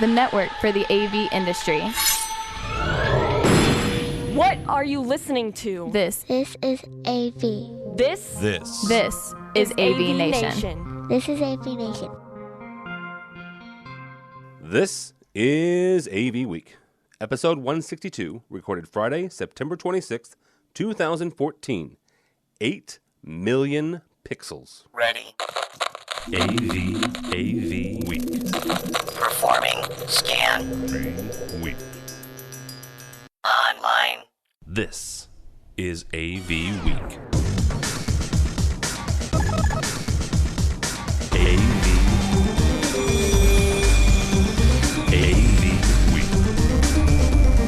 the network for the AV industry. What are you listening to? This is AV. This is AVNation. This is AVNation. This is AVWeek, episode 162, recorded Friday, September 26th, 2014. 8 million pixels. Ready. AVWeek. Performing scan. Week. Online. This is AVWeek.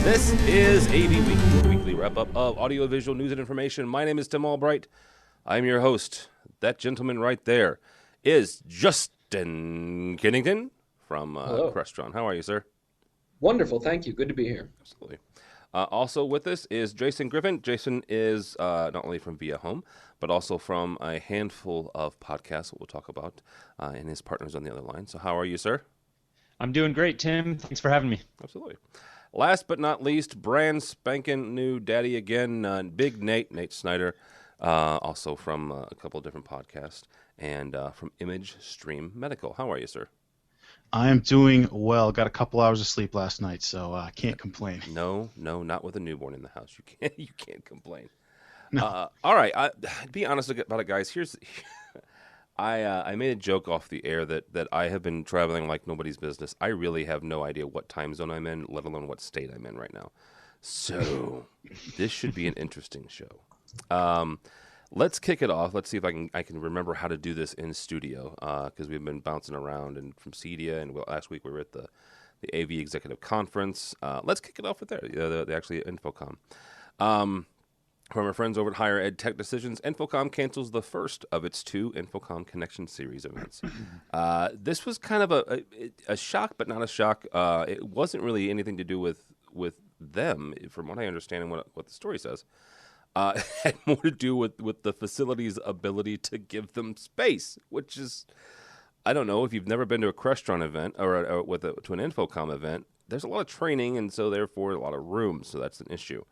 This is AV Week, your weekly wrap-up of audio-visual news and information. My name is Tim Albright. I'm your host. That gentleman right there is Justin Kennington from Crestron. How are you, sir? Wonderful, thank you. Good to be here. Absolutely. Also with us is Jason Griffing. Jason is not only from Via Home, but also from a handful of podcasts that we'll talk about, and his partners on the other line. So how are you, sir? I'm doing great, Tim. Thanks for having me. Absolutely. Last but not least, brand spanking new daddy again, Big Nate Schneider, also from a couple of different podcasts, and from Image Stream Medical. How are you, sir? I am doing well. Got a couple hours of sleep last night, so I can't complain. No, not with a newborn in the house. You can't complain. No. All right, be honest about it, guys. I made a joke off the air that I have been traveling like nobody's business. I really have no idea what time zone I'm in, let alone what state I'm in right now. So this should be an interesting show. Let's kick it off. Let's see if I can remember how to do this in studio, because we've been bouncing around and from CEDIA, and last week we were at the AV Executive Conference. Let's kick it off with there. The actually InfoComm. From our friends over at Higher Ed Tech Decisions, InfoComm cancels the first of its 2 InfoComm Connection Series events. This was kind of a shock, but not a shock. It wasn't really anything to do with them, from what I understand and what the story says. It had more to do with the facility's ability to give them space, which is, I don't know, if you've never been to a Crestron event or to an InfoComm event, there's a lot of training and so therefore a lot of room, so that's an issue.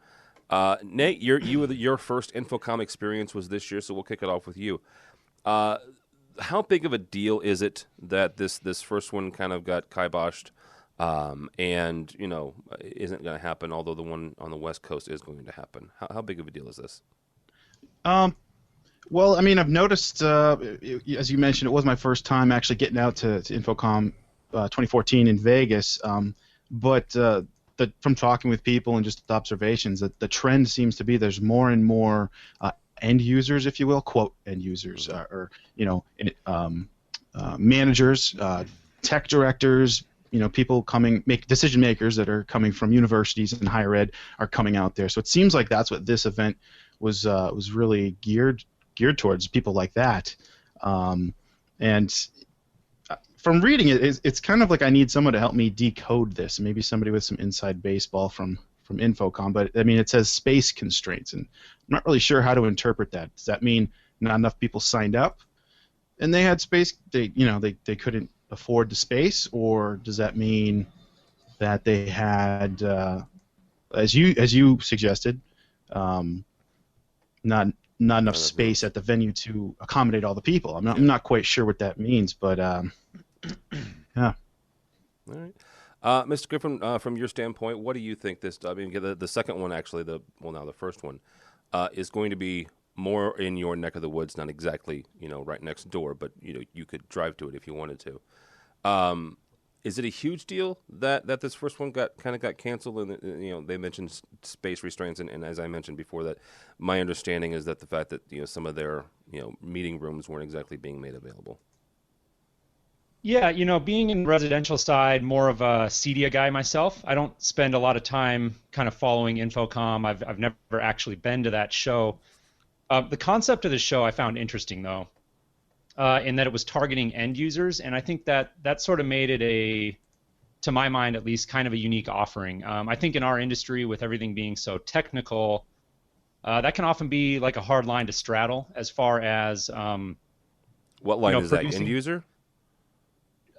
Nate, your first InfoComm experience was this year, so we'll kick it off with you. How big of a deal is it that this first one kind of got kiboshed, and isn't going to happen? Although the one on the West Coast is going to happen. How big of a deal is this? Well, I mean, I've noticed, as you mentioned, it was my first time actually getting out to InfoComm 2014 in Vegas, but from talking with people and just observations, that the trend seems to be there's more and more end users, if you will, quote end users, or managers, tech directors, people decision makers that are coming from universities and higher ed are coming out there. So it seems like that's what this event was really geared towards, people like that, and. From reading it, it's kind of like I need someone to help me decode this, maybe somebody with some inside baseball from InfoComm. But I mean, it says space constraints, and I'm not really sure how to interpret that. Does that mean not enough people signed up, and they had space? They couldn't afford the space, or does that mean that they had, as you suggested, not enough space at the venue to accommodate all the people? I'm not quite sure what that means, but. Yeah. All right. Mr. Griffin, from your standpoint, what do you think this, I mean, the second one actually, the first one, is going to be more in your neck of the woods, not exactly, right next door, but, you could drive to it if you wanted to. Is it a huge deal that this first one got canceled, and they mentioned space restraints, and as I mentioned before, that my understanding is that the fact that some of their meeting rooms weren't exactly being made available. Yeah, being in the residential side, more of a CEDIA guy myself. I don't spend a lot of time kind of following InfoComm. I've never actually been to that show. The concept of the show I found interesting, though, in that it was targeting end users, and I think that sort of made it to my mind at least, kind of a unique offering. I think in our industry, with everything being so technical, that can often be like a hard line to straddle as far as what line is that? End user?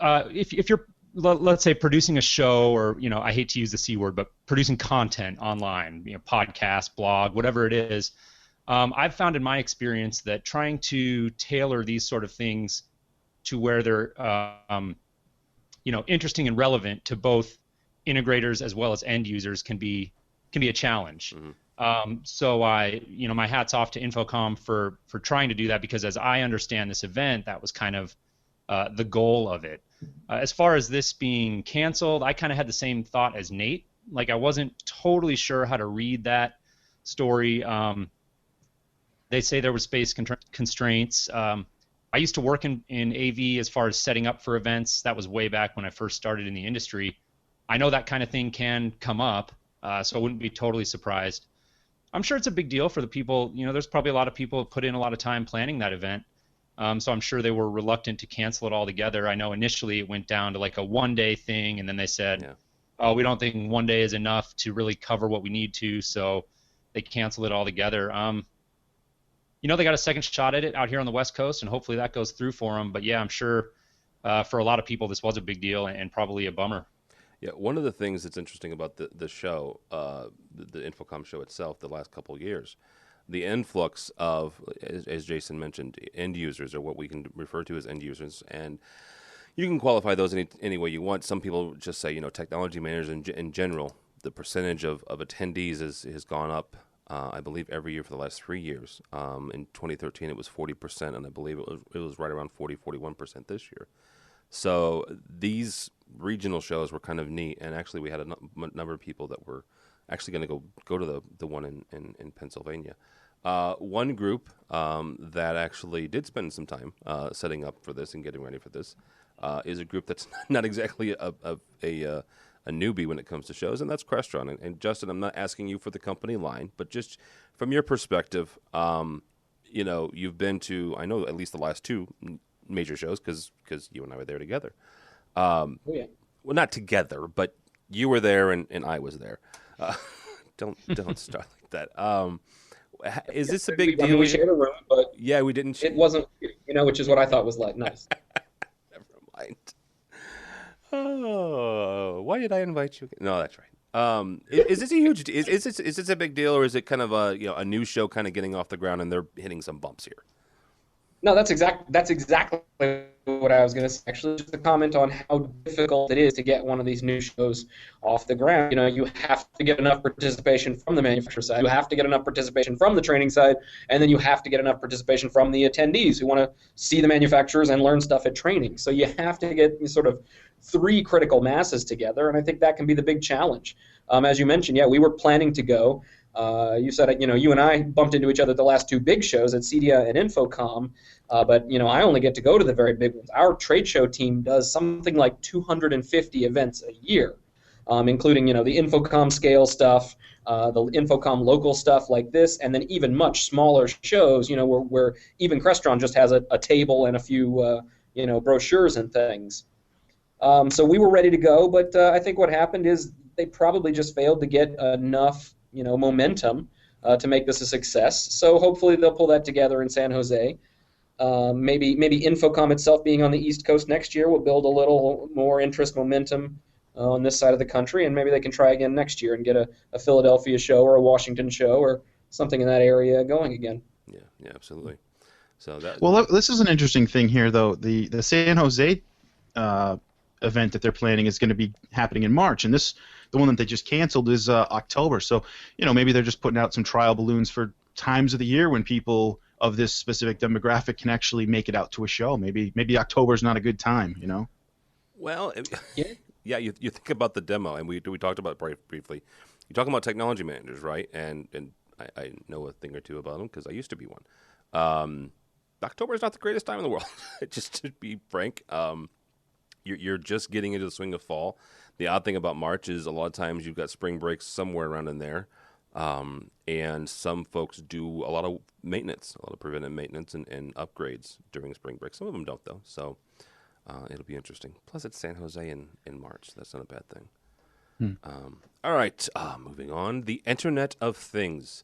If you're let's say producing a show, or I hate to use the C word, but producing content online, podcast, blog, whatever it is. I've found in my experience that trying to tailor these sort of things to where they're interesting and relevant to both integrators as well as end users can be a challenge. So my hat's off to InfoComm for trying to do that, because as I understand this event, that was kind of the goal of it. As far as this being canceled, I kind of had the same thought as Nate. Like, I wasn't totally sure how to read that story. They say there were space constraints. I used to work in AV as far as setting up for events. That was way back when I first started in the industry. I know that kind of thing can come up, so I wouldn't be totally surprised. I'm sure it's a big deal for the people. There's probably a lot of people who put in a lot of time planning that event. So I'm sure they were reluctant to cancel it altogether. I know initially it went down to like a one-day thing, and then they said, oh, we don't think one day is enough to really cover what we need to, so they canceled it altogether. They got a second shot at it out here on the West Coast, and hopefully that goes through for them. But yeah, I'm sure for a lot of people this was a big deal and probably a bummer. Yeah, one of the things that's interesting about the show, the InfoComm show itself, the last couple of years, the influx of, as Jason mentioned, end users, or what we can refer to as end users, and you can qualify those any way you want. Some people just say, technology managers in general, the percentage of attendees has gone up, I believe, every year for the last 3 years. In 2013, it was 40%, and I believe it was right around 41% this year. So these regional shows were kind of neat, and actually we had a number of people that were actually going to go to the one in Pennsylvania. One group that actually did spend some time setting up for this and getting ready for this is a group that's not exactly a newbie when it comes to shows, and that's Crestron. And Justin, I'm not asking you for the company line, but just from your perspective, you've been to, I know, at least the last two major shows, because you and I were there together. Well, not together, but you were there and I was there. Don't start like that. Is this a big deal? We shared a room, but yeah, we didn't. It wasn't, which is what I thought was like nice. Never mind. Oh, why did I invite you? No, that's right. Is this a huge? Is this a big deal, or is it kind of a new show kind of getting off the ground and they're hitting some bumps here? No, that's exactly what I was going to say. Actually, just a comment on how difficult it is to get one of these new shows off the ground. You have to get enough participation from the manufacturer side. You have to get enough participation from the training side, and then you have to get enough participation from the attendees who want to see the manufacturers and learn stuff at training. So you have to get sort of three critical masses together, and I think that can be the big challenge. As you mentioned, we were planning to go. You said, you and I bumped into each other at the last two big shows at CEDIA and InfoComm, but, I only get to go to the very big ones. Our trade show team does something like 250 events a year, including, the InfoComm scale stuff, the InfoComm local stuff like this, and then even much smaller shows, where even Crestron just has a table and a few, brochures and things. So we were ready to go, but I think what happened is they probably just failed to get enough momentum to make this a success. So hopefully they'll pull that together in San Jose. Maybe InfoComm itself being on the East Coast next year will build a little more interest, momentum on this side of the country, and maybe they can try again next year and get a Philadelphia show or a Washington show or something in that area going again. Yeah, absolutely. So that. Well, this is an interesting thing here, though. The San Jose event that they're planning is going to be happening in March, and the one that they just canceled is October. So, maybe they're just putting out some trial balloons for times of the year when people of this specific demographic can actually make it out to a show. Maybe October is not a good time, Well, yeah. You think about the demo, and we talked about it briefly. You're talking about technology managers, right? And I know a thing or two about them because I used to be one. October is not the greatest time in the world, just to be frank. You're just getting into the swing of fall. The odd thing about March is a lot of times you've got spring breaks somewhere around in there, and some folks do a lot of maintenance, a lot of preventive maintenance and upgrades during spring break. Some of them don't, though, so it'll be interesting. Plus, it's San Jose in March. That's not a bad thing. All right, moving on. The Internet of Things.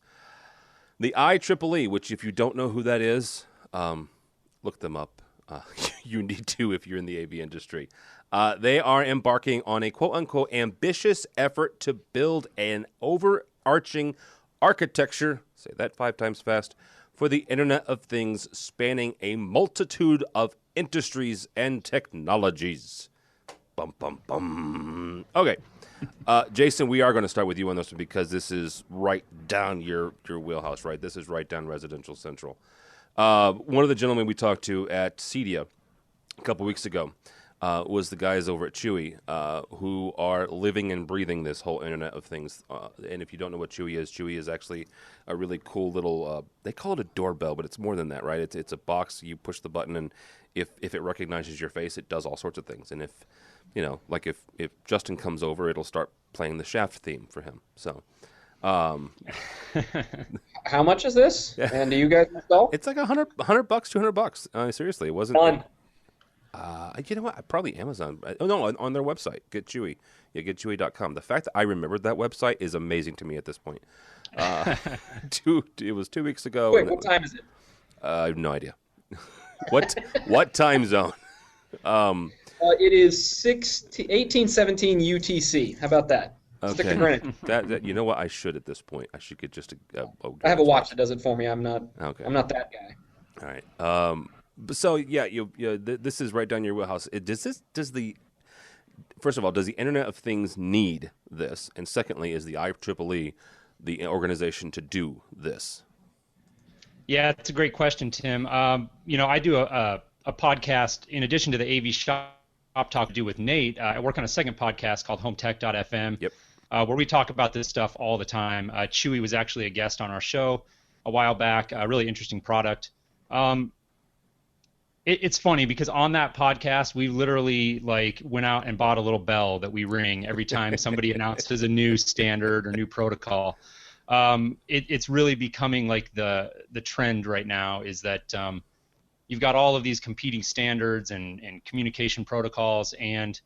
The IEEE, which if you don't know who that is, look them up. You need to if you're in the AV industry. They are embarking on a quote-unquote ambitious effort to build an overarching architecture, say that 5 times fast, for the Internet of Things spanning a multitude of industries and technologies. Bum, bum, bum. Okay. Jason, we are going to start with you on this one because this is right down your wheelhouse, right? This is right down Residential Central. One of the gentlemen we talked to at CEDIA a couple weeks ago was the guys over at Chewy who are living and breathing this whole Internet of Things. And if you don't know what Chewy is actually a really cool little, they call it a doorbell, but it's more than that, right? It's a box. You push the button, and if it recognizes your face, it does all sorts of things. And if, you know, like if Justin comes over, it'll start playing the Shaft theme for him. So, how much is this? And do you guys install? it's like $100, $200. Seriously, it wasn't. Done. You know what? Probably Amazon. Oh no, on their website, Get Chewy. Yeah, getchewy.com. The fact that I remembered that website is amazing to me at this point. It was 2 weeks ago. Wait, what time is it? I have no idea. What time zone? It is 1817 UTC. How about that? Stick to Greenwich. That you know what? I should at this point. I should get just a. I have a watch that does it for me. I'm not. Okay. I'm not that guy. All right. So yeah, this is right down your wheelhouse. First of all, does the Internet of Things need this? And secondly, is the IEEE the organization to do this? Yeah, it's a great question, Tim. I do a podcast in addition to the AV Shop Talk I do with Nate. I work on a second podcast called HomeTech.fm, Yep. Where we talk about this stuff all the time. Chewy was actually a guest on our show a while back. A really interesting product. It's funny because on that podcast, we literally went out and bought a little bell that we ring every time somebody announces a new standard or new protocol. It's really becoming like the trend right now is that you've got all of these competing standards and communication protocols, and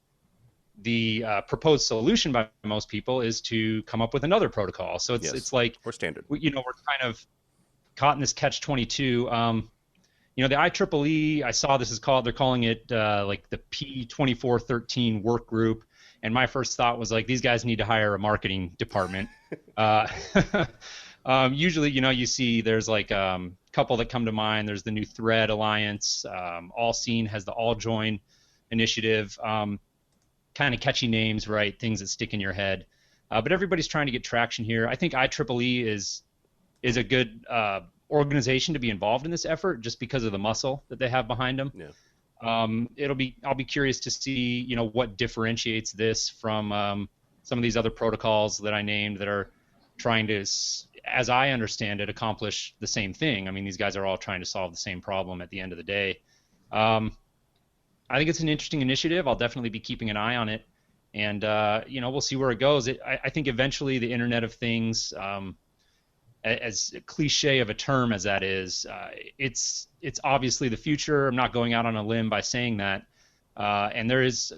the proposed solution by most people is to come up with another protocol. So it's like or standard. We're kind of caught in this catch-22. The IEEE, I saw this is called, they're calling it like the P2413 work group, and my first thought was like, these guys need to hire a marketing department. Usually, you see there's like a couple that come to mind. There's the New Thread Alliance. All Seen has the All Join initiative. Kind of catchy names, right? Things that stick in your head. But everybody's trying to get traction here. I think IEEE is a good organization to be involved in this effort just because of the muscle that they have behind them. Yeah. I'll be curious to see what differentiates this from some of these other protocols that I named that are trying to, as I understand it, accomplish the same thing. I mean, these guys are all trying to solve the same problem at the end of the day. I think it's an interesting initiative. I'll definitely be keeping an eye on it, and we'll see where it goes. I think eventually the Internet of Things, as cliche of a term as that is, it's obviously the future. I'm not going out on a limb by saying that. And there is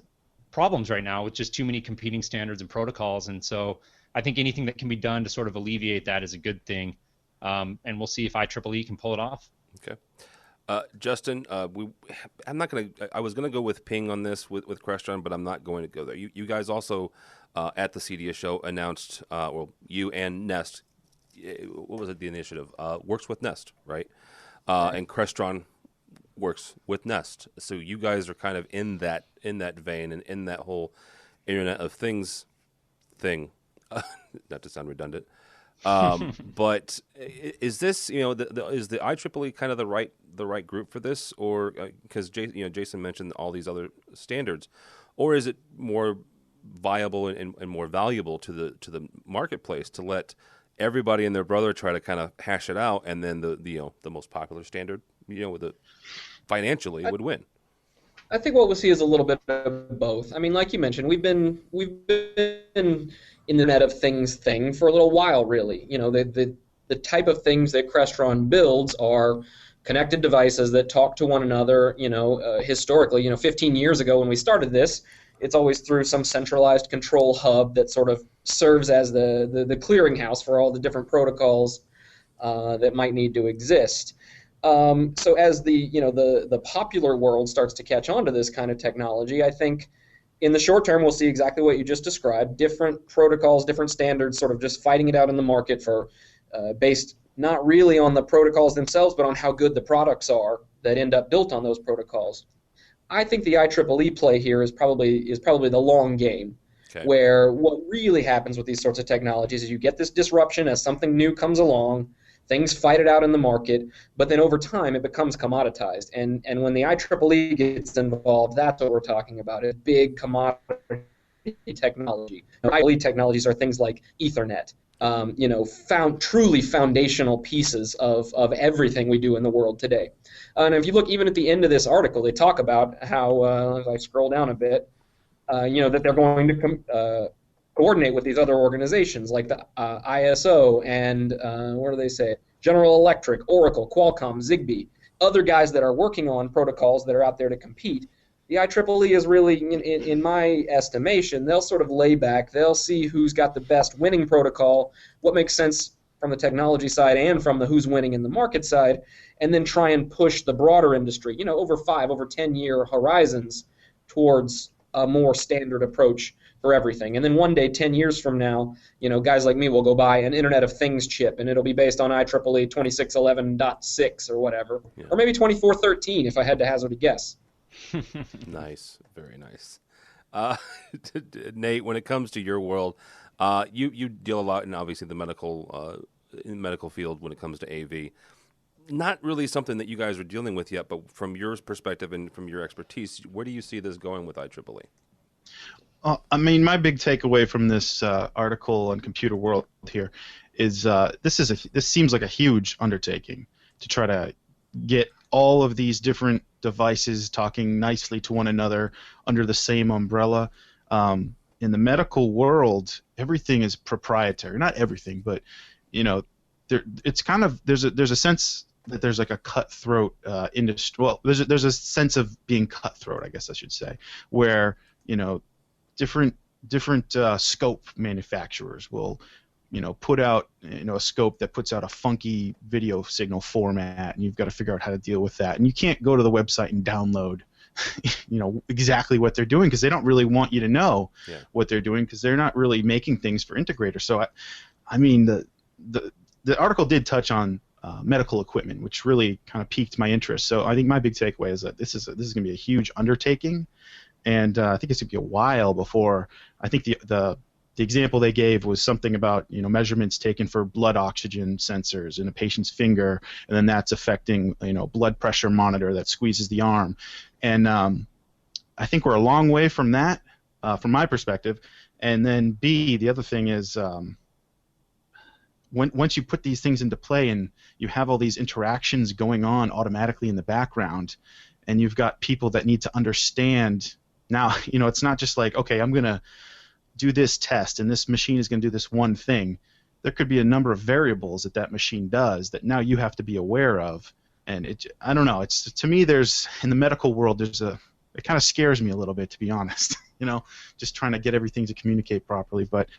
problems right now with just too many competing standards and protocols. And so I think anything that can be done to sort of alleviate that is a good thing. And we'll see if IEEE can pull it off. Okay. Justin, I'm not going to. I was going to go with Ping on this with Crestron, but I'm not going to go there. You guys also at the CEDIA show announced, you and Nest. What was it? The initiative works with Nest, right? And Crestron works with Nest. So you guys are kind of in that vein and in that whole Internet of Things thing. Not to sound redundant, but is this is the IEEE kind of the right group for this, or because Jason mentioned all these other standards, or is it more viable and more valuable to the marketplace to let everybody and their brother try to kind of hash it out, and then the most popular standard, with it financially would win? I think what we'll see is a little bit of both. I mean, like you mentioned, we've been in the Internet of Things thing for a little while, really. The type of things that Crestron builds are connected devices that talk to one another. Historically, 15 years ago when we started this, it's always through some centralized control hub that sort of serves as the clearinghouse for all the different protocols that might need to exist. So as the popular world starts to catch on to this kind of technology, I think in the short term, we'll see exactly what you just described, different protocols, different standards, sort of just fighting it out in the market for based not really on the protocols themselves, but on how good the products are that end up built on those protocols. I think the IEEE play here is probably the long game, where what really happens with these sorts of technologies is you get this disruption as something new comes along, things fight it out in the market, but then over time it becomes commoditized. And when the IEEE gets involved, that's what we're talking about, is big commodity technology. IEEE technologies are things like Ethernet, truly foundational pieces of everything we do in the world today. And if you look even at the end of this article, they talk about how, as I scroll down a bit, that they're going to coordinate with these other organizations like the ISO and, what do they say, General Electric, Oracle, Qualcomm, Zigbee, other guys that are working on protocols that are out there to compete. The IEEE is really, in my estimation, they'll sort of lay back, they'll see who's got the best winning protocol, what makes sense from the technology side and from the who's winning in the market side, and then try and push the broader industry, over 10-year horizons towards a more standard approach for everything. And then one day, 10 years from now, guys like me will go buy an Internet of Things chip, and it'll be based on IEEE 2611.6 or whatever, or maybe 2413 if I had to hazard a guess. Nice, very nice. Nate, when it comes to your world, you deal a lot in obviously the medical field when it comes to AV. Not really something that you guys are dealing with yet, but from your perspective and from your expertise, where do you see this going with IEEE? My big takeaway from this article on Computer World here is this seems like a huge undertaking to try to get all of these different devices talking nicely to one another under the same umbrella. In the medical world, everything is proprietary. Not everything, but it's kind of there's a sense that there's like a cutthroat industry. Well, there's a sense of being cutthroat, I guess I should say, where different scope manufacturers will put out a scope that puts out a funky video signal format, and you've got to figure out how to deal with that. And you can't go to the website and download exactly what they're doing, because they don't really want you to know what they're doing, because they're not really making things for integrators. So the article did touch on medical equipment, which really kind of piqued my interest. So I think my big takeaway is that this is going to be a huge undertaking, and I think it's going to be a while before. I think the example they gave was something about measurements taken for blood oxygen sensors in a patient's finger, and then that's affecting blood pressure monitor that squeezes the arm, and I think we're a long way from that, from my perspective. And then the other thing is, once you put these things into play and you have all these interactions going on automatically in the background, and you've got people that need to understand. Now, it's not just like, okay, I'm going to do this test and this machine is going to do this one thing. There could be a number of variables that machine does that now you have to be aware of. And I don't know. It's, to me, in the medical world, it kind of scares me a little bit, to be honest. Just trying to get everything to communicate properly. But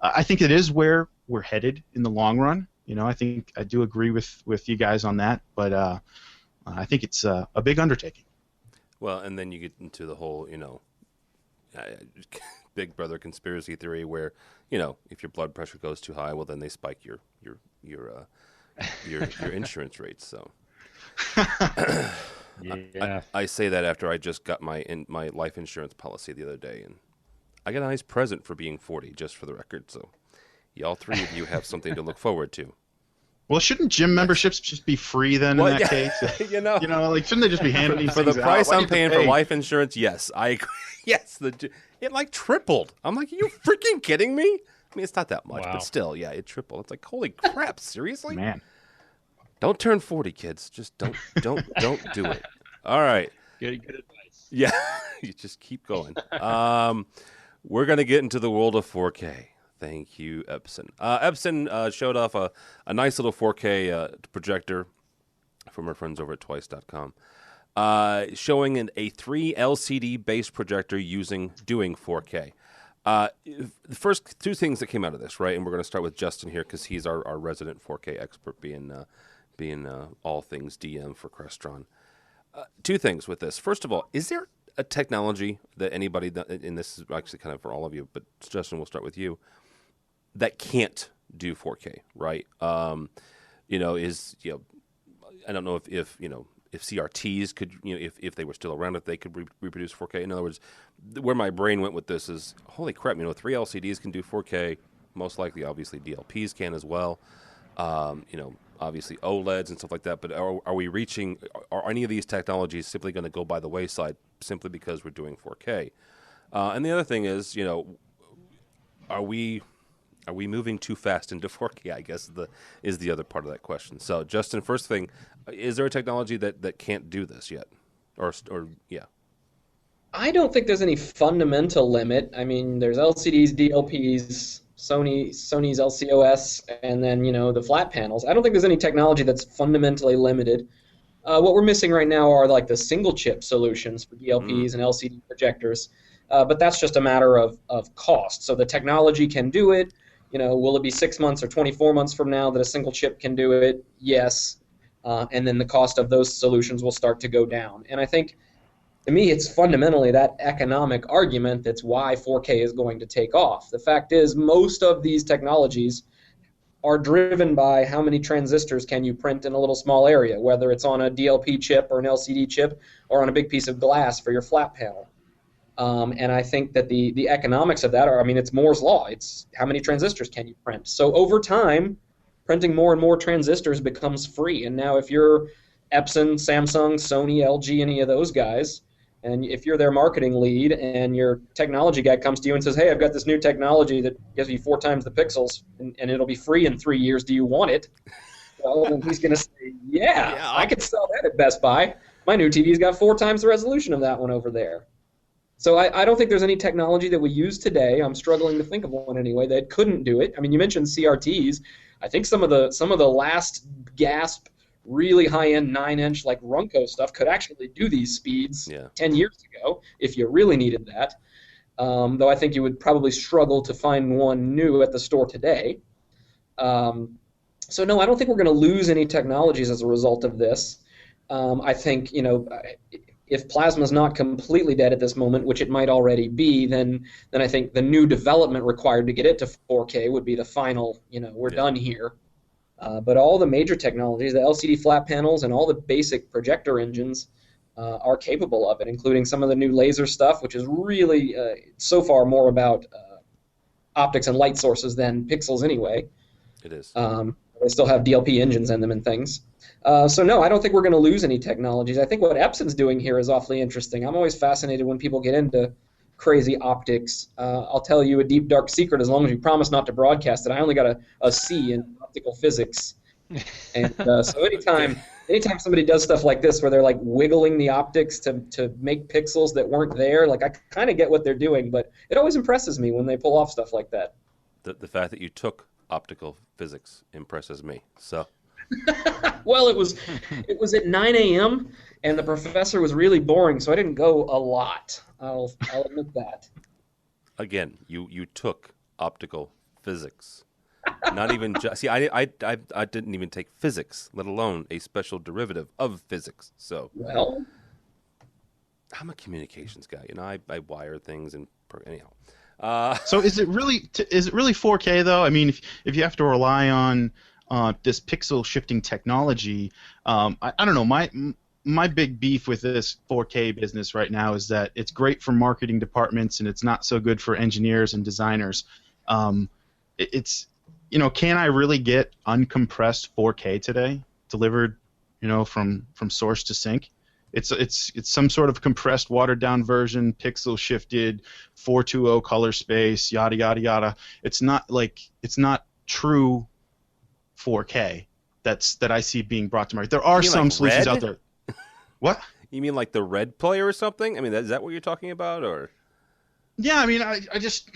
I think it is where we're headed in the long run. I think I do agree with you guys on that. But I think it's a big undertaking. Well, and then you get into the whole, Big Brother conspiracy theory, where if your blood pressure goes too high, well, then they spike your insurance rates. So yeah. I say that after I just got my life insurance policy the other day, and I got a nice present for being 40, just for the record. So all three of you have something to look forward to. Well, shouldn't gym memberships just be free then in that case? Shouldn't they just be handing these for things the price out? I'm paying for life insurance? Yes, I agree. Yes, it like tripled. I'm like, are you freaking kidding me? I mean, it's not that much, but still, yeah, it tripled. It's like, holy crap, seriously? Man, don't turn 40, kids. Just don't do it. All right. Good advice. Yeah, you just keep going. We're gonna get into the world of 4K. Thank you, Epson. Epson showed off a nice little 4K projector from our friends over at twice.com, showing a 3 LCD-based projector doing 4K. The first two things that came out of this, right, and we're going to start with Justin here because he's our resident 4K expert, being all things DM for Crestron. Two things with this. First of all, is there a technology that anybody, and this is actually kind of for all of you, but Justin, we'll start with you, that can't do 4K, right? I don't know if CRTs could, if they were still around, if they could reproduce 4K. In other words, where my brain went with this is, holy crap, 3 LCDs can do 4K. Most likely, obviously, DLPs can as well. Obviously OLEDs and stuff like that. But are we reaching? Are any of these technologies simply going to go by the wayside simply because we're doing 4K? And the other thing is, are we moving too fast into 4K? I guess is the other part of that question. So, Justin, first thing, is there a technology that can't do this yet, or yeah? I don't think there's any fundamental limit. I mean, there's LCDs, DLPs, Sony's LCOS, and then the flat panels. I don't think there's any technology that's fundamentally limited. What we're missing right now are like the single chip solutions for DLPs and LCD projectors, but that's just a matter of cost. So the technology can do it. Will it be 6 months or 24 months from now that a single chip can do it? Yes. And then the cost of those solutions will start to go down. And I think, to me, it's fundamentally that economic argument that's why 4K is going to take off. The fact is, most of these technologies are driven by how many transistors can you print in a little small area, whether it's on a DLP chip or an LCD chip or on a big piece of glass for your flat panel. And I think that the economics of that are, it's Moore's Law. It's how many transistors can you print. So over time, printing more and more transistors becomes free. And now if you're Epson, Samsung, Sony, LG, any of those guys, and if you're their marketing lead and your technology guy comes to you and says, hey, I've got this new technology that gives you 4 times the pixels and it'll be free in 3 years, do you want it? Well, then he's going to say, yeah, I could sell that at Best Buy. My new TV's got 4 times the resolution of that one over there. So I don't think there's any technology that we use today. I'm struggling to think of one anyway that couldn't do it. I mean, you mentioned CRTs. I think some of the last gasp, really high-end 9-inch like Runco stuff could actually do these speeds 10 years ago if you really needed that. Though I think you would probably struggle to find one new at the store today. So no, I don't think we're going to lose any technologies as a result of this. I think if plasma's not completely dead at this moment, which it might already be, then I think the new development required to get it to 4K would be the final, we're done here. But all the major technologies, the LCD flat panels and all the basic projector engines are capable of it, including some of the new laser stuff, which is really so far more about optics and light sources than pixels anyway. It is. They still have DLP engines in them and things. So no, I don't think we're going to lose any technologies. I think what Epson's doing here is awfully interesting. I'm always fascinated when people get into crazy optics. I'll tell you a deep, dark secret as long as you promise not to broadcast it. I only got a C in optical physics. And so anytime somebody does stuff like this where they're like wiggling the optics to make pixels that weren't there, like I kind of get what they're doing, but it always impresses me when they pull off stuff like that. The fact that you took optical physics impresses me. So well, it was at 9 a.m. and the professor was really boring, so I didn't go a lot. I'll admit that. Again, you took optical physics. Not even see, I didn't even take physics, let alone a special derivative of physics. So well, I'm a communications guy. I wire things and anyhow. So is it really 4K though? I mean, if you have to rely on this pixel shifting technology, I don't know. My big beef with this 4K business right now is that it's great for marketing departments and it's not so good for engineers and designers. Can I really get uncompressed 4K today delivered, from source to sink? It's some sort of compressed, watered down version, pixel shifted, 420 color space, yada yada yada. It's not true 4K that I see being brought to market. There are some solutions out there. What? You mean like the red player or something? I mean, is that what you're talking about, or? Yeah, I mean, I just.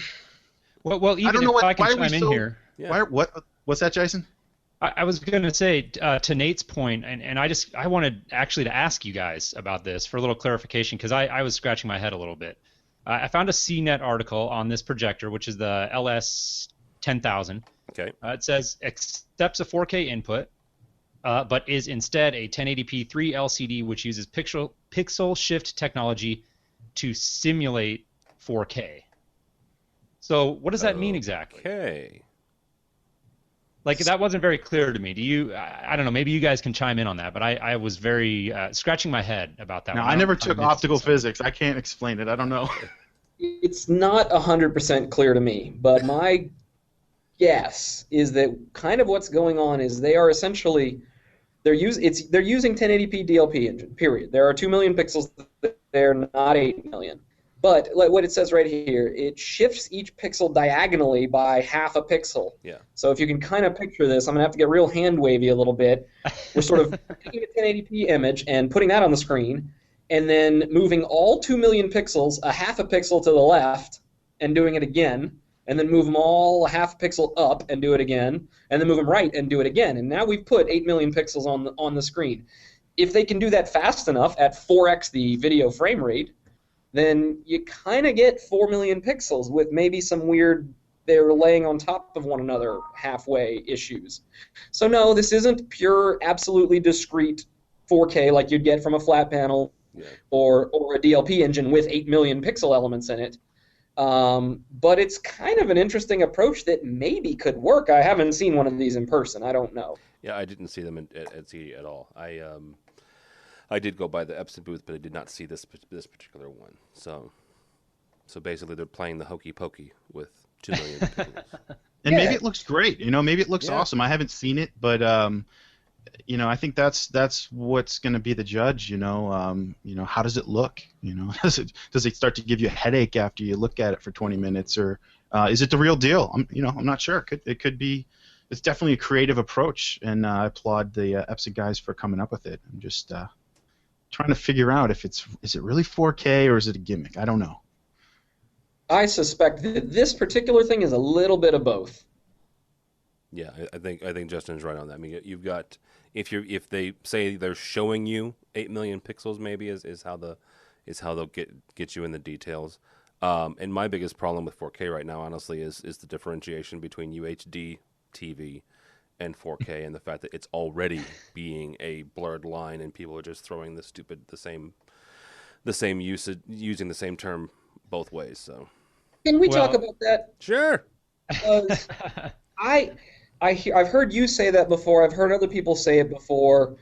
Well, even I don't know if I can why chime in here. Yeah. What's that, Jason? I was going to say to Nate's point, and I wanted actually to ask you guys about this for a little clarification because I was scratching my head a little bit. I found a CNET article on this projector, which is the LS10000. Okay. It says accepts a 4K input, but is instead a 1080p 3 LCD which uses pixel shift technology to simulate 4K. So what does that mean exactly? Okay. Like, that wasn't very clear to me. Do you? I don't know. Maybe you guys can chime in on that. But I was very scratching my head about that. No, I never took optical physics. I can't explain it. I don't know. It's not 100% clear to me, but my guess is that kind of what's going on is they are essentially they're using 1080p DLP engine. Period. There are 2 million pixels. They're not 8 million. But like what it says right here, it shifts each pixel diagonally by half a pixel. Yeah. So if you can kind of picture this, I'm going to have to get real hand-wavy a little bit. We're sort of taking a 1080p image and putting that on the screen, and then moving all 2 million pixels a half a pixel to the left and doing it again, and then move them all a half a pixel up and do it again, and then move them right and do it again. And now we've put 8 million pixels on the screen. If they can do that fast enough at 4x the video frame rate, then you kind of get 4 million pixels with maybe some weird, they're laying on top of one another halfway issues. So no, this isn't pure, absolutely discrete 4K like you'd get from a flat panel or a DLP engine with 8 million pixel elements in it. But it's kind of an interesting approach that maybe could work. I haven't seen one of these in person. I don't know. Yeah, I didn't see them at CD at all. I did go by the Epson booth, but I did not see this particular one. So basically, they're playing the hokey pokey with 2 million pixels. And maybe it looks great. Maybe it looks awesome. I haven't seen it, but I think that's what's going to be the judge. How does it look? Does it start to give you a headache after you look at it for 20 minutes, or is it the real deal? I'm not sure. It could be. It's definitely a creative approach, and I applaud the Epson guys for coming up with it. I'm just trying to figure out if is it really 4K or is it a gimmick? I don't know. I suspect that this particular thing is a little bit of both. Yeah, I think Justin's right on that. I mean, you've got if they say they're showing you 8 million pixels, maybe is how they'll get you in the details. And my biggest problem with 4K right now, honestly, is the differentiation between UHDTV and 4K, and the fact that it's already being a blurred line, and people are just throwing the same usage, using the same term both ways. So, can we talk about that? Sure. I've heard you say that before. I've heard other people say it before.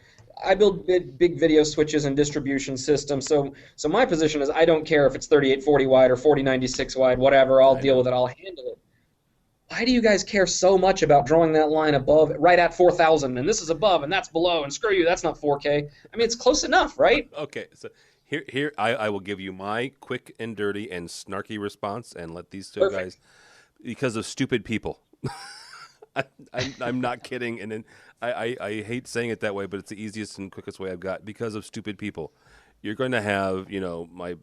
I build big video switches and distribution systems, so my position is I don't care if it's 3840 wide or 4096 wide, whatever. I'll deal with it. I'll handle it. Why do you guys care so much about drawing that line above, right at 4,000, and this is above and that's below, and screw you, that's not 4K? I mean, it's close enough, right? Okay, so here I will give you my quick and dirty and snarky response, and let these two guys, because of stupid people. I'm not kidding, and then I hate saying it that way, but it's the easiest and quickest way I've got. Because of stupid people, you're going to have my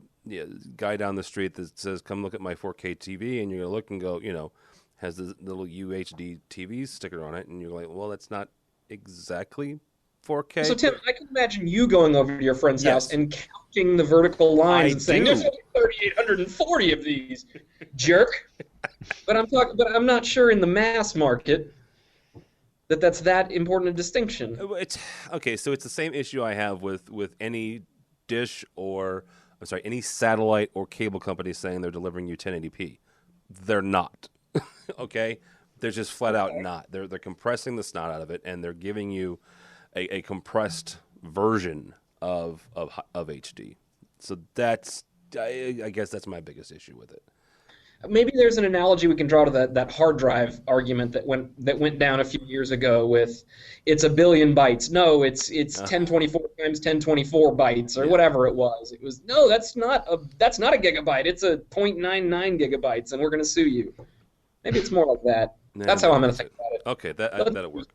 guy down the street that says, "Come look at my 4K TV," and you're going to look and go, has the little UHD TV sticker on it, and you're like, well, that's not exactly 4K. So, Tim, I can imagine you going over to your friend's house and counting the vertical lines and saying, there's only 3,840 of these, jerk. But I'm not sure in the mass market that's that important a distinction. It's okay. So it's the same issue I have with any dish any satellite or cable company saying they're delivering you 1080p. They're not. Okay, they're just flat out not. They're compressing the snot out of it, and they're giving you a compressed version of HD. So I guess that's my biggest issue with it. Maybe there's an analogy we can draw to that hard drive argument that went down a few years ago with it's a billion bytes. No, it's 1024 times 1024 bytes or whatever it was. It was no, that's not a gigabyte. It's a 0.99 gigabytes, and we're going to sue you. Maybe it's more like that. That's how I'm going to think about it. Okay, that'll work.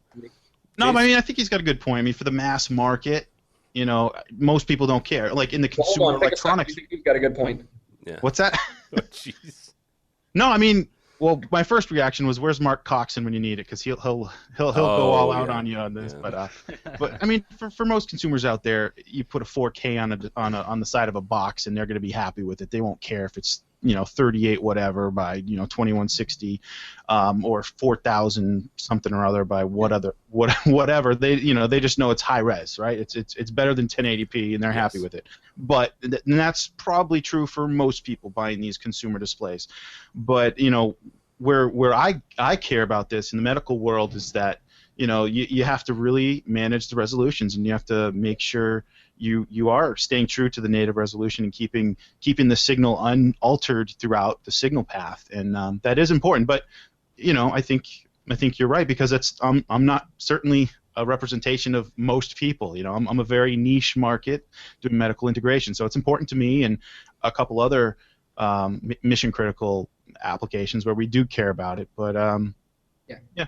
No, but I think he's got a good point. For the mass market, most people don't care. Like in the consumer electronics, you've got a good point. Yeah. What's that? Oh, jeez. No, my first reaction was, "Where's Mark Coxon when you need it?" Because he'll go all out on you on this. Yeah. But for most consumers out there, you put a 4K on the side of a box, and they're going to be happy with it. They won't care if it's 38 whatever by 2160, or 4000 something or other by whatever. They just know it's high res, right? It's better than 1080p, and they're happy with it. But and that's probably true for most people buying these consumer displays. But where I care about this in the medical world is that you have to really manage the resolutions, and you have to make sure you are staying true to the native resolution and keeping the signal unaltered throughout the signal path, and that is important. But I think you're right, because I'm not certainly a representation of most people. I'm a very niche market doing medical integration, so it's important to me and a couple other mission critical applications where we do care about it. But yeah,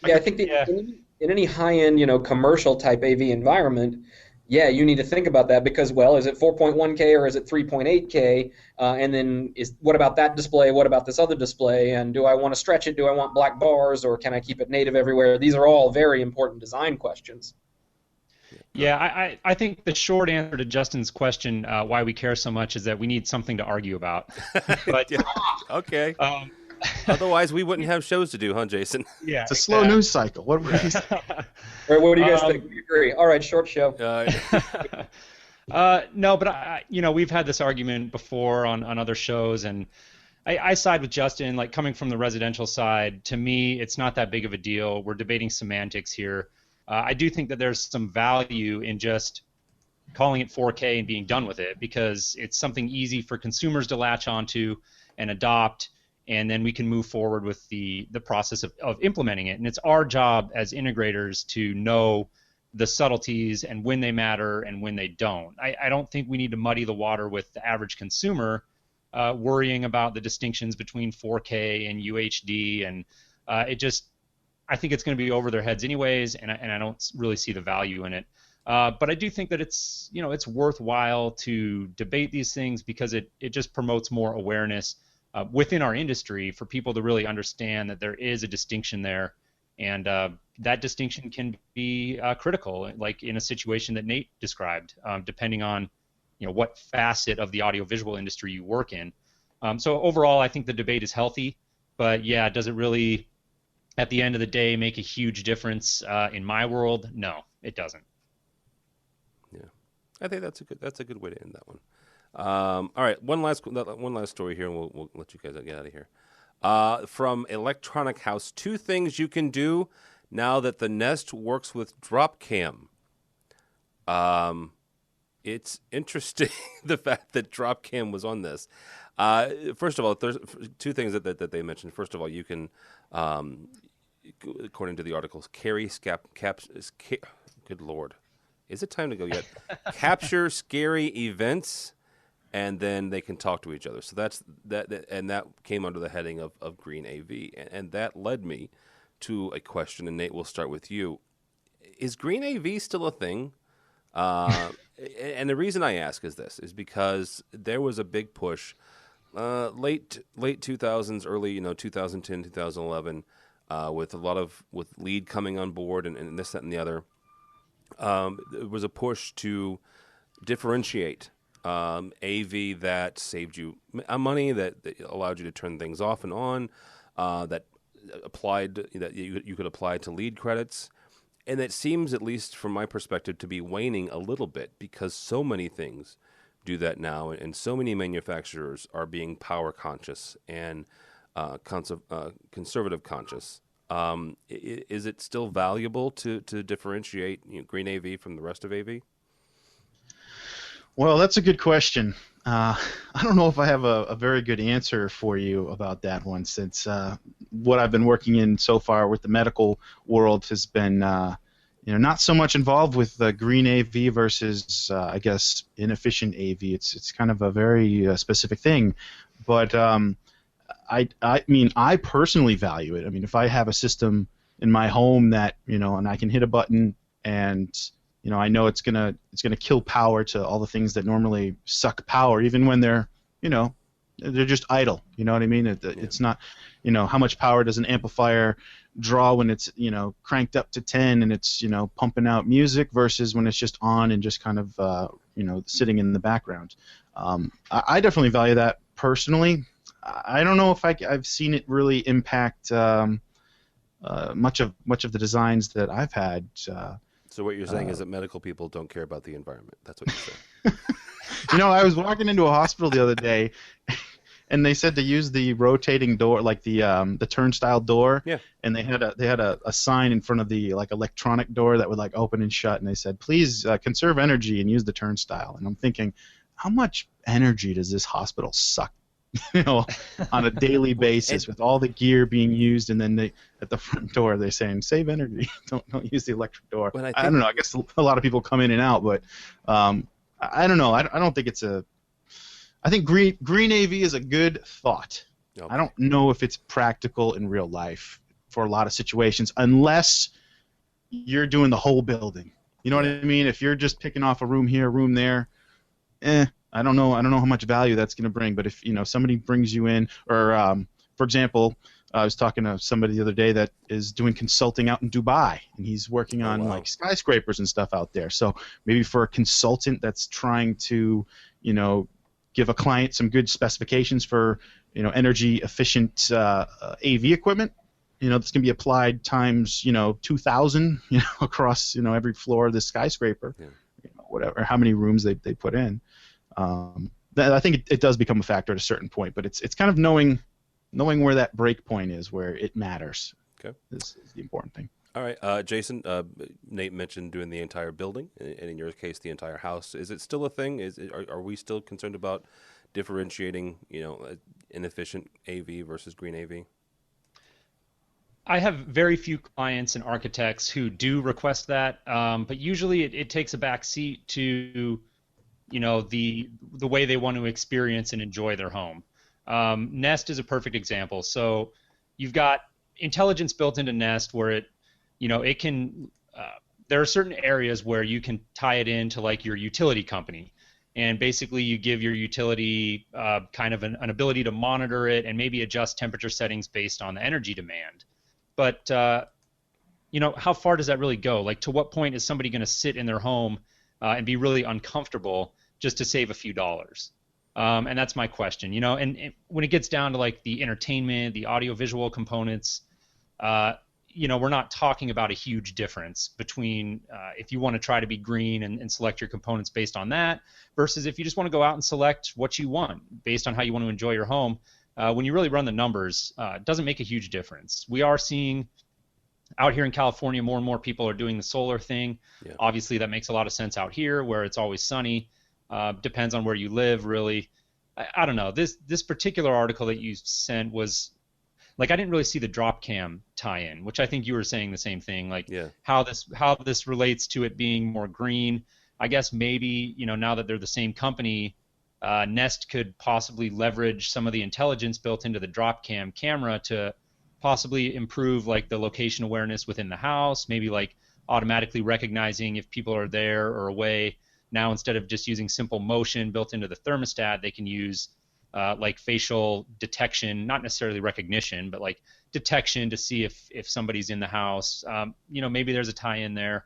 I think in any high-end, commercial type AV environment, you need to think about that, because, well, is it 4.1K or is it 3.8K? And then what about that display? What about this other display? And do I want to stretch it? Do I want black bars, or can I keep it native everywhere? These are all very important design questions. Yeah, I think the short answer to Justin's question, why we care so much, is that we need something to argue about. But okay. Otherwise, we wouldn't have shows to do, huh, Jason? Yeah, it's a slow news cycle. What do you say? What do you guys think? We agree. All right, short show. No, but we've had this argument before on other shows, and I side with Justin. Like, coming from the residential side, to me, it's not that big of a deal. We're debating semantics here. I do think that there's some value in just calling it 4K and being done with it, because it's something easy for consumers to latch onto and adopt, and then we can move forward with the process of implementing it. And it's our job as integrators to know the subtleties and when they matter and when they don't. I don't think we need to muddy the water with the average consumer worrying about the distinctions between 4K and UHD, and I think it's going to be over their heads anyways, and I don't really see the value in it. But I do think that it's worthwhile to debate these things, because it just promotes more awareness within our industry for people to really understand that there is a distinction there, and that distinction can be critical, like in a situation that Nate described, depending on what facet of the audiovisual industry you work in. So overall, I think the debate is healthy, but does it really, at the end of the day, make a huge difference in my world? No, it doesn't. Yeah, I think that's a good way to end that one. All right, one last story here, and we'll let you guys get out of here. From Electronic House, 2 things you can do now that the Nest works with Dropcam. It's interesting the fact that Dropcam was on this. First of all, there's 2 things that they mentioned. First of all, you can, according to the articles, good Lord, is it time to go yet? Capture scary events, and then they can talk to each other. So that's and that came under the heading of Green AV, and that led me to a question. And Nate, we'll start with you. Is Green AV still a thing? And the reason I ask is because there was a big push, late 2000s, early 2010, 2011, with lead coming on board and this, that, and the other. There was a push to differentiate AV that saved you money, that allowed you to turn things off and on, that you could apply to lead credits. And it seems, at least from my perspective, to be waning a little bit, because so many things do that now, and so many manufacturers are being power conscious and conservative conscious. Is it still valuable to differentiate Green AV from the rest of AV? Well, that's a good question. I don't know if I have a very good answer for you about that one, since what I've been working in so far with the medical world has been not so much involved with green AV versus, I guess, inefficient AV. It's kind of a very specific thing. But I mean, I personally value it. I mean, if I have a system in my home that, and I can hit a button and I know it's gonna kill power to all the things that normally suck power, even when they're just idle. You know what I mean? It's not, how much power does an amplifier draw when it's cranked up to 10 and it's pumping out music versus when it's just on and just kind of sitting in the background. I definitely value that personally, I don't know if I've seen it really impact much of the designs that I've had. So what you're saying is that medical people don't care about the environment. That's what you're saying. I was walking into a hospital the other day, and they said to use the rotating door, like the turnstile door. Yeah. And they had a sign in front of the like electronic door that would like open and shut, and they said, please conserve energy and use the turnstile. And I'm thinking, how much energy does this hospital suck? On a daily basis with all the gear being used, and then at the front door they're saying save energy, don't use the electric door. I don't know. I guess a lot of people come in and out, but I don't know. I don't think it's a. I think green AV is a good thought. Okay. I don't know if it's practical in real life for a lot of situations, unless you're doing the whole building. You know what I mean? If you're just picking off a room here, a room there, I don't know how much value that's going to bring. But if somebody brings you in, or for example, I was talking to somebody the other day that is doing consulting out in Dubai, and he's working on like skyscrapers and stuff out there. So maybe for a consultant that's trying to, give a client some good specifications for, energy efficient AV equipment, that's going to be applied times, 2,000, across, every floor of the skyscraper, whatever, how many rooms they put in. I think it does become a factor at a certain point, but it's kind of knowing where that break point is, where it matters. Okay, is the important thing. All right, Jason. Nate mentioned doing the entire building, and in your case, the entire house. Is it still a thing? Are we still concerned about differentiating, inefficient AV versus green AV? I have very few clients and architects who do request that, but usually it takes a back seat to the way they want to experience and enjoy their home. Nest is a perfect example. So you've got intelligence built into Nest where it can. There are certain areas where you can tie it into like your utility company, and basically you give your utility kind of an ability to monitor it and maybe adjust temperature settings based on the energy demand. But how far does that really go? Like, to what point is somebody going to sit in their home and be really uncomfortable just to save a few dollars? And that's my question. And when it gets down to like the entertainment, the audiovisual components, we're not talking about a huge difference between if you want to try to be green and select your components based on that versus if you just want to go out and select what you want based on how you want to enjoy your home. When you really run the numbers, it doesn't make a huge difference. We are seeing out here in California, more and more people are doing the solar thing. Yeah. Obviously, that makes a lot of sense out here where it's always sunny. Depends on where you live, really. I don't know. This particular article that you sent was, like, I didn't really see the drop cam tie-in, which I think you were saying the same thing. Like, how this relates to it being more green. I guess maybe, now that they're the same company, Nest could possibly leverage some of the intelligence built into the drop cam camera to possibly improve like the location awareness within the house, maybe like automatically recognizing if people are there or away. Now, instead of just using simple motion built into the thermostat, they can use like facial detection, not necessarily recognition, but like detection to see if somebody's in the house. Maybe there's a tie-in there.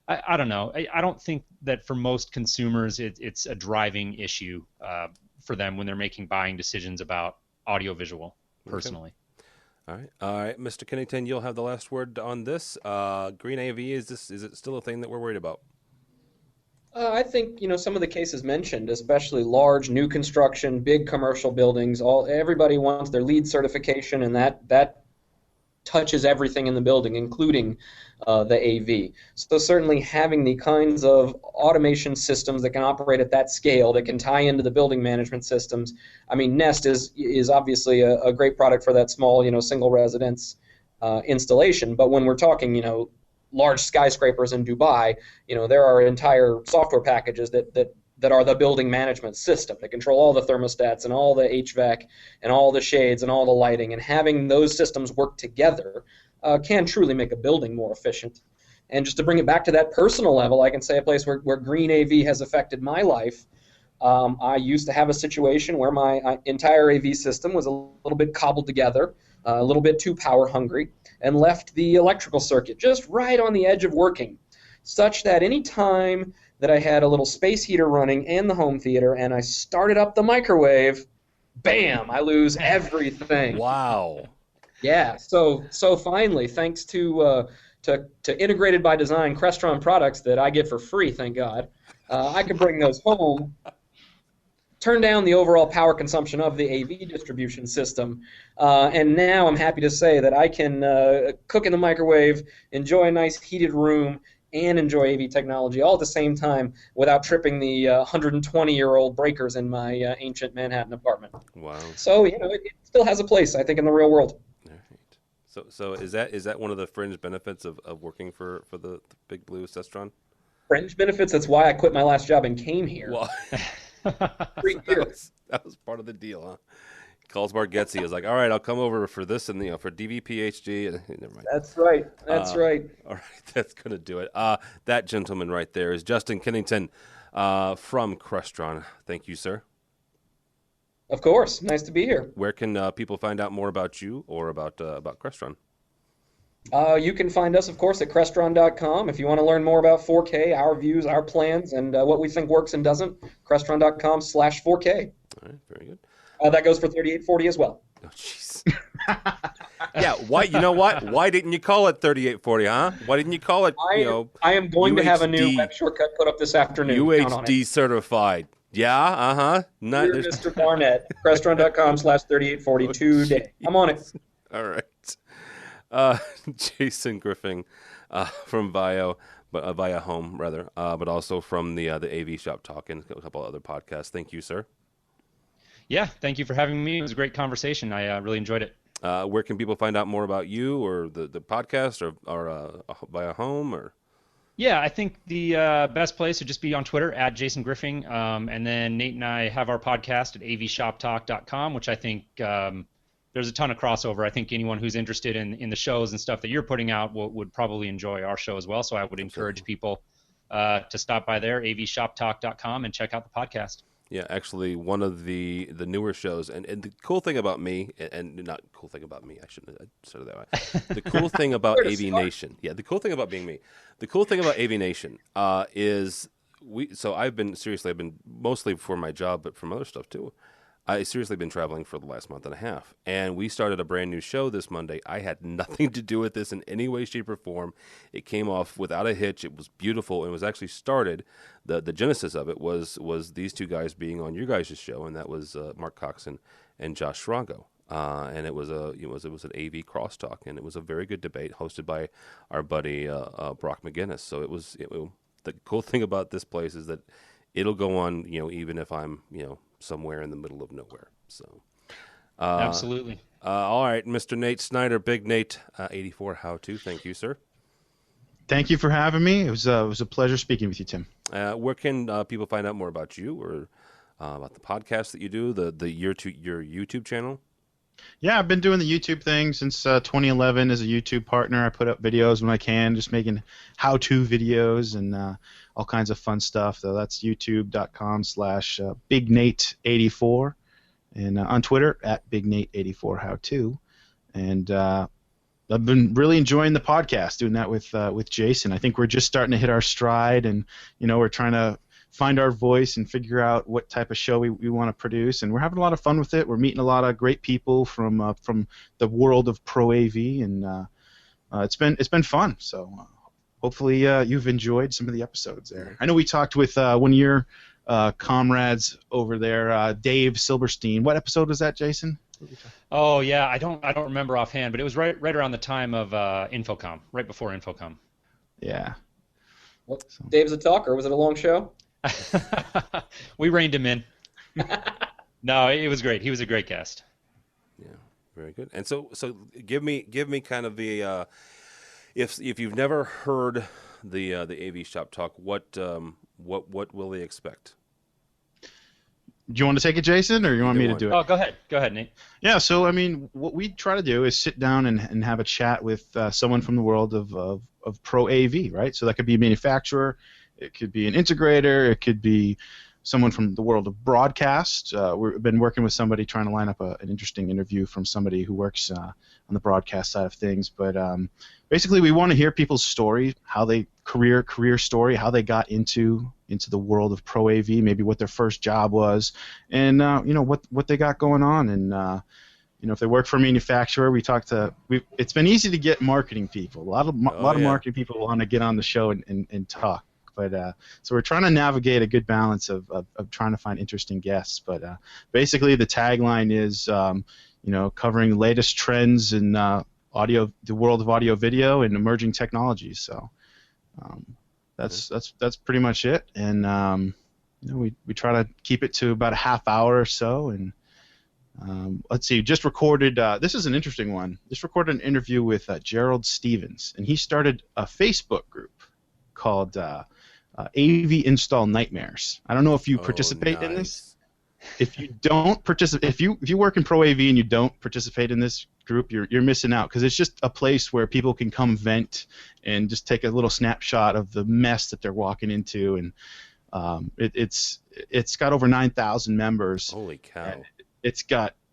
I don't know. I don't think that for most consumers it's a driving issue for them when they're making buying decisions about audiovisual, personally. Okay. All right, Mr. Kennington, you'll have the last word on this. Green AV, is it still a thing that we're worried about? I think some of the cases mentioned, especially large new construction, big commercial buildings. Everybody wants their LEED certification, and that touches everything in the building, including the AV. So certainly having the kinds of automation systems that can operate at that scale, that can tie into the building management systems. I mean, Nest is obviously a great product for that small, single residence installation. But when we're talking, large skyscrapers in Dubai, there are entire software packages that are the building management system that control all the thermostats and all the HVAC and all the shades and all the lighting. And having those systems work together can truly make a building more efficient. And just to bring it back to that personal level, I can say a place where green AV has affected my life. I used to have a situation where my entire AV system was a little bit cobbled together, a little bit too power hungry, and left the electrical circuit just right on the edge of working, such that any time that I had a little space heater running and the home theater and I started up the microwave, bam, I lose everything. Wow. Yeah, so finally, thanks to Integrated by Design Crestron products that I get for free, thank God, I can bring those home, turn down the overall power consumption of the AV distribution system, and now I'm happy to say that I can cook in the microwave, enjoy a nice heated room, and enjoy AV technology all at the same time without tripping the 120-year-old breakers in my ancient Manhattan apartment. Wow. So, it still has a place, I think, in the real world. All right. So is that one of the fringe benefits of working for the Big Blue Crestron? Fringe benefits, that's why I quit my last job and came here. Well, 3 years. that was part of the deal, huh? Calls Bargetzi is like, all right, I'll come over for this and for DVPHG. Never mind. That's right. That's right. All right, that's gonna do it. That gentleman right there is Justin Kennington from Crestron. Thank you, sir. Of course. Nice to be here. Where can people find out more about you or about Crestron? You can find us, of course, at Crestron.com. If you want to learn more about 4K, our views, our plans, and what we think works and doesn't, Crestron.com/4K. All right, very good. That goes for 3840 as well. Oh, jeez. Yeah, why? You know what? Why didn't you call it 3840, huh? Why didn't you call it, I am going to have a new UHD web shortcut put up this afternoon. Count on UHD it. certified. Yeah, uh-huh. Dear Mr. Barnett, Crestron.com/3840 today. I'm on it. All right. Jason Griffing from Via Home, rather, but also from the AV Shop Talk and a couple other podcasts. Thank you, sir. Yeah, thank you for having me. It was a great conversation. I really enjoyed it. Where can people find out more about you or the podcast or Via Home or? Yeah, I think the best place would just be on Twitter at Jason Griffing, and then Nate and I have our podcast at avshoptalk.com, which I think there's a ton of crossover. I think anyone who's interested in the shows and stuff that you're putting out would probably enjoy our show as well. So I would encourage people to stop by there, avshoptalk.com, and check out the podcast. Yeah, actually, one of the newer shows, and the cool thing about me, and not cool thing about me, I shouldn't have said it that way. The cool thing about AVNation, yeah, the cool thing about being me, the cool thing about AVNation is I've been mostly for my job, but from other stuff too. I seriously been traveling for the last month and a half, and we started a brand new show this Monday. I had nothing to do with this in any way, shape, or form. It came off without a hitch. It was beautiful, and it was actually started. The genesis of it was these two guys being on your guys' show, and that was Mark Coxon and Josh Schrago. And it was an AV crosstalk, and it was a very good debate hosted by our buddy Brock McGinnis. So the cool thing about this place is that it'll go on, even if I'm, somewhere in the middle of nowhere. So, absolutely. All right, Mr. Nate Schneider, Big Nate, 84 How To. Thank you, sir. Thank you for having me. It was a pleasure speaking with you, Tim. Where can people find out more about you or about the podcast that you do, your YouTube channel? Yeah, I've been doing the YouTube thing since 2011 as a YouTube partner. I put up videos when I can, just making how-to videos and all kinds of fun stuff. So that's youtube.com/BigNate84 and on Twitter at BigNate84HowTo. And I've been really enjoying the podcast, doing that with Jason. I think we're just starting to hit our stride, and we're trying to find our voice and figure out what type of show we want to produce, and we're having a lot of fun with it. We're meeting a lot of great people from the world of Pro AV, and it's been fun. So hopefully you've enjoyed some of the episodes there. I know we talked with one of your comrades over there, Dave Silberstein. What episode was that, Jason? Oh yeah, I don't remember offhand, but it was right around the time of InfoComm, right before InfoComm. Yeah. Well, Dave's a talker. Was it a long show? We reined him in. No, it was great. He was a great guest. Yeah, very good. And so give me kind of the if you've never heard the AV Shop Talk, what will they expect? Do you want to take it, Jason, or you want me to do it? Oh, go ahead, Nate. Yeah, so what we try to do is sit down and have a chat with someone from the world of Pro AV, right? So that could be a manufacturer, it could be an integrator, it could be someone from the world of broadcast. We've been working with somebody trying to line up an interesting interview from somebody who works on the broadcast side of things. But basically, we want to hear people's story, how they career story, how they got into into the world of pro AV, maybe what their first job was, and what they got going on. And if they work for a manufacturer, it's been easy to get marketing people. A lot of marketing people want to get on the show and talk. But so we're trying to navigate a good balance of trying to find interesting guests. But basically, the tagline is covering the latest trends in the world of audio video and emerging technologies. So that's pretty much it. And we try to keep it to about a half hour or so. And let's see, just recorded. This is an interesting one. Just recorded an interview with Gerald Stevens, and he started a Facebook group called AV Install Nightmares. I don't know if you participate in this. If you don't participate, if you work in Pro AV and you don't participate in this group, you're missing out, because it's just a place where people can come vent and just take a little snapshot of the mess that they're walking into, and it's got over 9,000 members. Holy cow!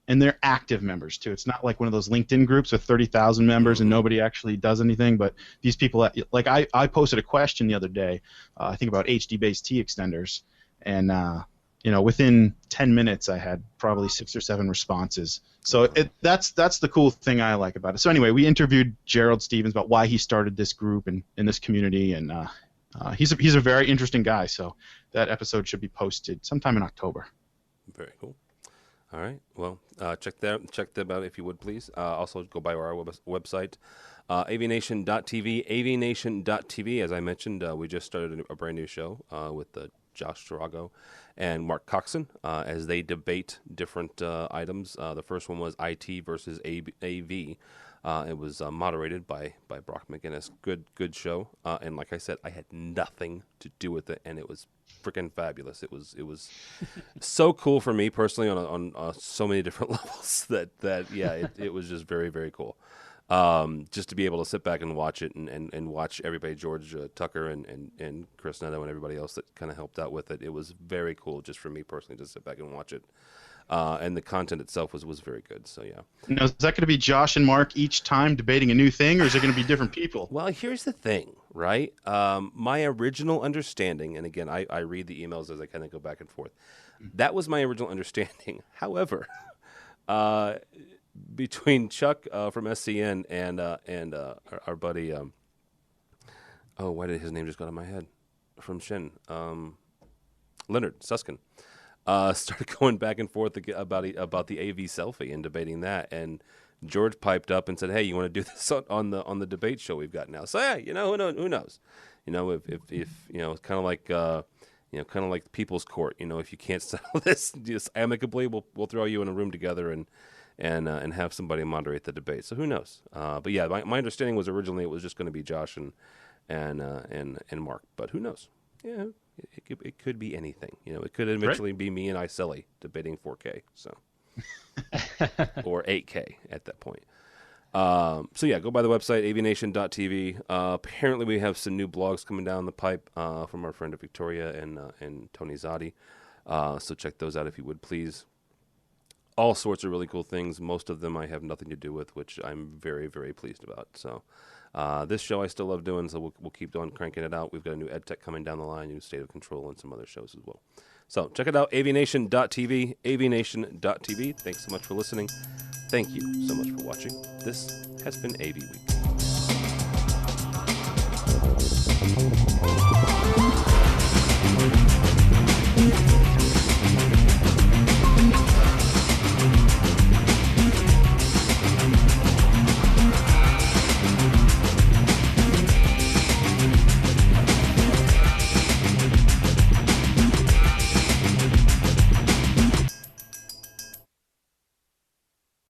And they're active members too. It's not like one of those LinkedIn groups with 30,000 members and nobody actually does anything. But these people, like I posted a question the other day, I think about HD-based T extenders, and within 10 minutes I had probably 6 or 7 responses. So that's the cool thing I like about it. So anyway, we interviewed Gerald Stevens about why he started this group and in this community, and he's a very interesting guy. So that episode should be posted sometime in October. Very cool. All right. Well, check them out if you would, please. Also, go by our website, AVNation.tv. AVNation.tv. As I mentioned, we just started a brand new show with Josh Tarago and Mark Coxon as they debate different items. The first one was IT versus AV. It was moderated by Brock McGinnis. Good show. And like I said, I had nothing to do with it, and it was freaking fabulous. It was so cool for me personally on so many different levels that it was just very, very cool. Just to be able to sit back and watch it and watch everybody, George Tucker and Chris Neto and everybody else that kind of helped out with it. It was very cool just for me personally to sit back and watch it. And the content itself was very good. So yeah. Now, is that going to be Josh and Mark each time debating a new thing, or is it going to be different people? Well, here's the thing, right? My original understanding, and again, I read the emails as I kind of go back and forth. That was my original understanding. However, between Chuck from SCN and our buddy, why did his name just go out of my head? From Shin, Leonard Suskin. Started going back and forth about the AV selfie and debating that, and George piped up and said, "Hey, you want to do this on the debate show we've got now?" So yeah, who knows? If it's kind of like kind of like People's Court. If you can't settle this just amicably, we'll throw you in a room together and have somebody moderate the debate. So who knows? But yeah, my understanding was originally it was just going to be Josh and Mark, but who knows? Yeah. It could be anything. It could eventually be me and Iselli debating 4K, so or 8K at that point. So yeah, go by the website avnation.tv. Apparently, we have some new blogs coming down the pipe from our friend Victoria and Tony Zotti. So check those out if you would, please. All sorts of really cool things. Most of them I have nothing to do with, which I'm very, very pleased about. So. This show I still love doing, so we'll keep on cranking it out. We've got a new EdTech coming down the line, new State of Control, and some other shows as well. So check it out, avnation.tv, avnation.tv. Thanks so much for listening. Thank you so much for watching. This has been AV Week.